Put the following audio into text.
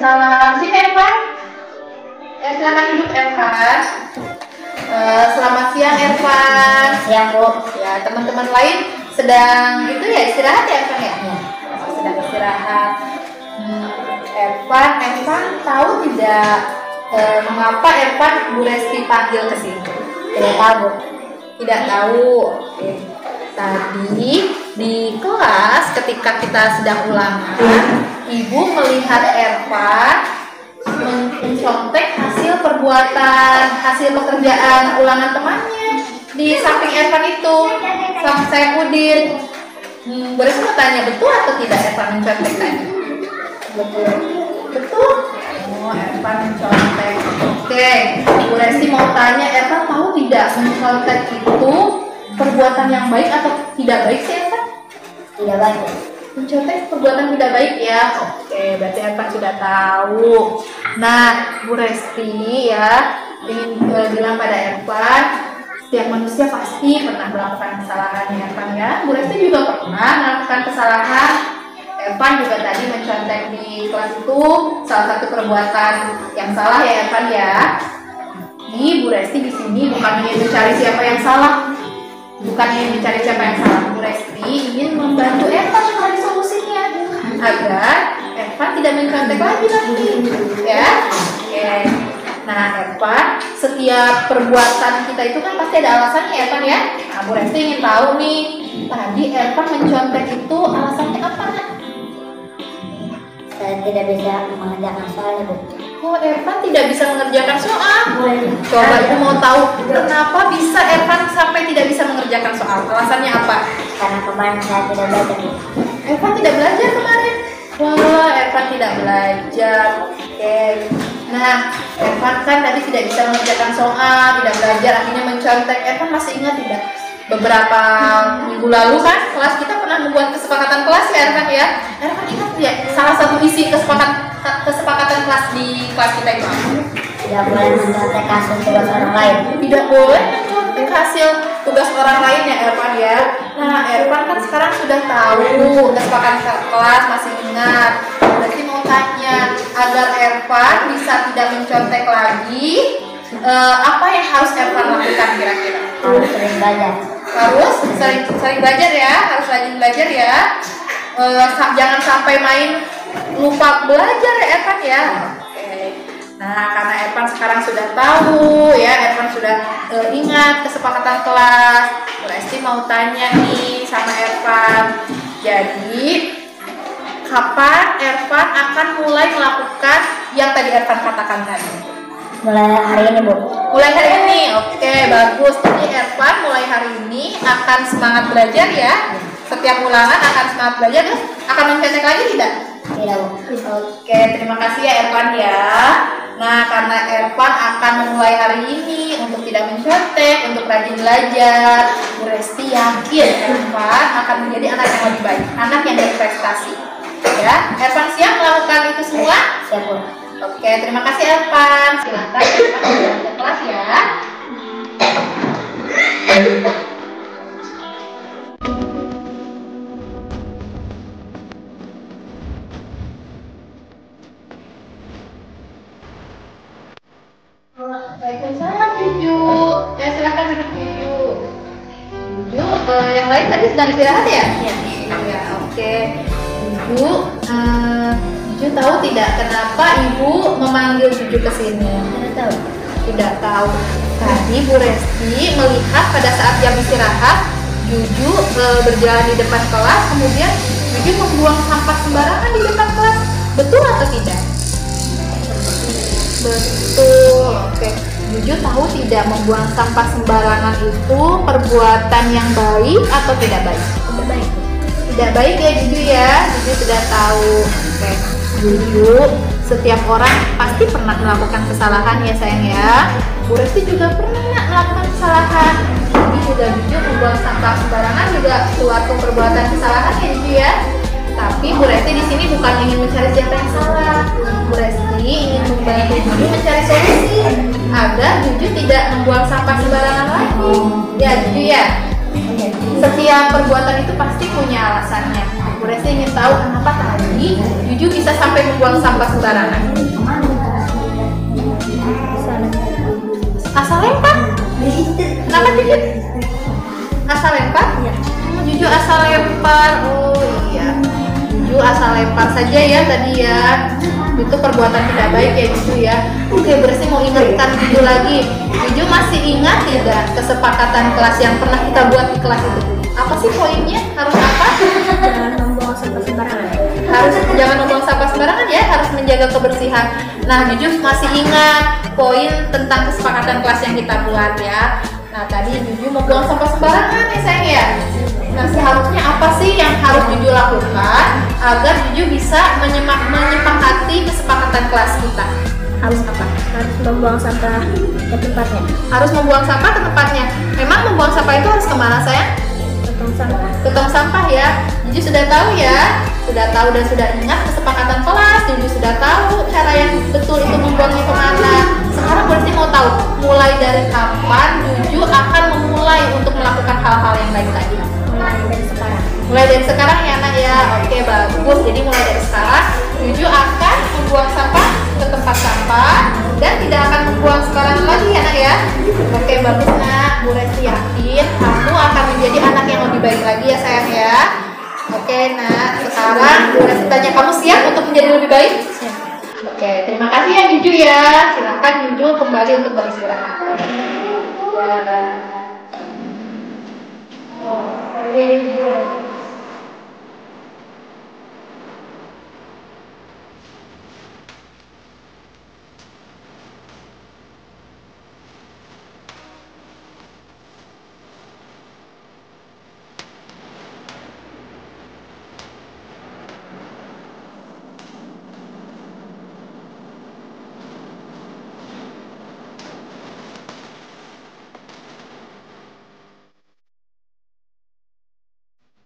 Waalaikumsalam. Sini Ervan. Silakan duduk Ervan. Selamat siang Ervan. Siang Bu. Ya, teman-teman lain sedang itu ya istirahat ya Ervan ya? Ya. Sedang istirahat. Ervan tahu tidak mengapa Ervan Bu Resti panggil ke sini? Tidak tahu Bu. Tidak tahu. Oke. Tadi di kelas ketika kita sedang ulangan, Ibu melihat Ervan mencontek hasil perbuatan, hasil pekerjaan ulangan temannya di samping Ervan itu. Sama saya Udin. Boleh saya tanya betul atau tidak Ervan mencontek tadi? Betul. Betul? Oh, Ervan mencontek. Oke, Bu Resti mau tanya, Ervan tahu tidak mencontek itu perbuatan yang baik atau tidak baik sih Ervan? Tidak baik. Mencontek perbuatan tidak baik ya. Oke, berarti Ervan sudah tahu. Nah, Bu Resti ya ingin bilang pada Ervan, setiap manusia pasti pernah melakukan kesalahan ya Ervan ya. Bu Resti juga pernah melakukan kesalahan. Ervan juga tadi mencontek di kelas itu salah satu perbuatan yang salah ya Ervan ya. Ini Bu Resti di sini bukan ingin mencari siapa yang salah. Bukan ingin mencari siapa yang salah. Bu Resti ingin membantu Ervan mencari solusinya agar Ervan tidak mencontek lagi nanti ya. Oke. Nah Ervan, setiap perbuatan kita itu kan pasti ada alasannya ya Ervan ya. Nah Bu Resti ingin tahu nih, tadi Ervan mencontek itu alasannya apa? Saya tidak bisa mengerjakan soalnya Bu. Oh, Ervan tidak bisa mengerjakan soal. Coba Ibu mau tahu kenapa bisa Ervan sampai tidak bisa mengerjakan soal? Alasannya apa? Karena kemarin saya tidak belajar Bu. Ervan tidak belajar kemarin. Wah, Ervan tidak belajar. Oke. Nah, Ervan kan tadi tidak bisa mengerjakan soal, tidak belajar, akhirnya mencontek. Ervan masih ingat tidak? Beberapa minggu lalu kan kelas kita pernah membuat kesepakatan kelas ya Ervan ya. Ervan ingat ya salah satu isi kesepakatan kelas di kelas kita itu apa? Tidak boleh mencontek hasil tugas orang lain. Tidak boleh mencontek hasil tugas orang lain ya Ervan ya. Nah Ervan kan sekarang sudah tahu kesepakatan kelas, masih ingat. Berarti mau tanya agar Ervan bisa tidak mencontek lagi, apa yang harus Ervan lakukan kira-kira? Harus sering belajar. Harus sering belajar ya, harus rajin belajar ya. Jangan sampai main lupa belajar ya Ervan ya. Oke. Nah karena Ervan sekarang sudah tahu ya, Ervan sudah ingat kesepakatan kelas. Bu Resti mau tanya nih sama Ervan. Jadi kapan Ervan akan mulai melakukan yang tadi Ervan katakan tadi? Mulai hari ini Bu. Mulai hari ini, oke bagus. Jadi Ervan mulai hari ini akan semangat belajar ya. Setiap ulangan akan semangat belajar, terus akan mencontek lagi tidak? Tidak Bu. Oke, terima kasih ya Ervan ya. Nah karena Ervan akan memulai hari ini untuk tidak mencontek, untuk rajin belajar, Bu Resti yakin Ervan akan menjadi anak yang lebih baik, anak yang berprestasi. Ya, Ervan siap melakukan itu semua? Siap Bu. Oke, terima kasih Ervan. Silakan Ervan pulang ke kelas ya. Waalaikumsalam Juju. Ya silakan duduk Juju. Juju, yang lain tadi sedang istirahat ya? Iya. Ya, oke. Juju tahu tidak kenapa Ibu memanggil Juju ke sini? Tidak tahu. Tidak tahu. Tadi Bu Resti melihat pada saat jam istirahat, Juju berjalan di depan kelas, kemudian Juju membuang sampah sembarangan di depan kelas. Betul atau tidak? Betul. Oke. Juju tahu tidak membuang sampah sembarangan itu perbuatan yang baik atau tidak baik? Tidak baik. Tidak baik ya Juju ya. Juju sudah tahu. Oke. Juju, setiap orang pasti pernah melakukan kesalahan ya sayang ya. Bu Resti juga pernah melakukan kesalahan. Jadi juga Juju membuang sampah sembarangan juga suatu perbuatan kesalahan ya Juju ya. Tapi Bu Resti di sini bukan ingin mencari siapa yang salah. Bu Resti ingin membantu Juju mencari solusi agar Juju tidak membuang sampah sembarangan lagi. Ya Juju ya. Setiap perbuatan itu pasti punya alasannya. Bu Resti ingin tahu kenapa tadi Juju bisa sampai membuang sampah sembarangan. Asal lempar? Kenapa Juju? Asal lempar? Juju asal lempar. Oh iya, Juju asal lempar saja ya tadi ya. Itu perbuatan tidak baik ya Juju ya. Oke, Resti mau ingatkan Juju lagi. Juju masih ingat tidak kesepakatan kelas yang pernah kita buat di kelas itu? Apa sih poinnya? Harus apa? Jangan membuang sampah sembarangan. Harus jangan membuang sampah sembarangan ya, harus menjaga kebersihan. Nah, Juju masih ingat poin tentang kesepakatan kelas yang kita buat ya. Nah, tadi Juju mau buang sampah sembarangan ya sayang ya. Nah, seharusnya apa sih yang harus Juju lakukan agar Juju bisa menyepakati kesepakatan kelas kita? Harus apa? Harus membuang sampah ke tempatnya. Harus membuang sampah ke tempatnya. Memang membuang sampah itu harus kemana sayang? Ke tong sampah. Ke tong sampah ya. Juju sudah tahu ya, sudah tahu dan sudah ingat kesepakatan kelas. Juju sudah tahu cara yang betul itu membuangnya kemana. Sekarang berarti mau tahu mulai dari kapan Juju akan memulai untuk melakukan hal-hal yang baik tadi. Mulai dari sekarang. Mulai dari sekarang ya nak ya. Oke, bagus. Jadi mulai dari sekarang Juju akan membuang sampah ke tempat sampah dan tidak akan membuang sembarangan lagi ya nak ya. Oke, bagus nak. Bu Resti yakin kamu akan menjadi anak yang lebih baik lagi ya sayang ya. Oke nak, sekarang Bu Resti tanya, kamu siap untuk menjadi lebih baik? Siap. Oke, terima kasih ya Juju ya. Silakan Juju kembali untuk beristirahat. Ya.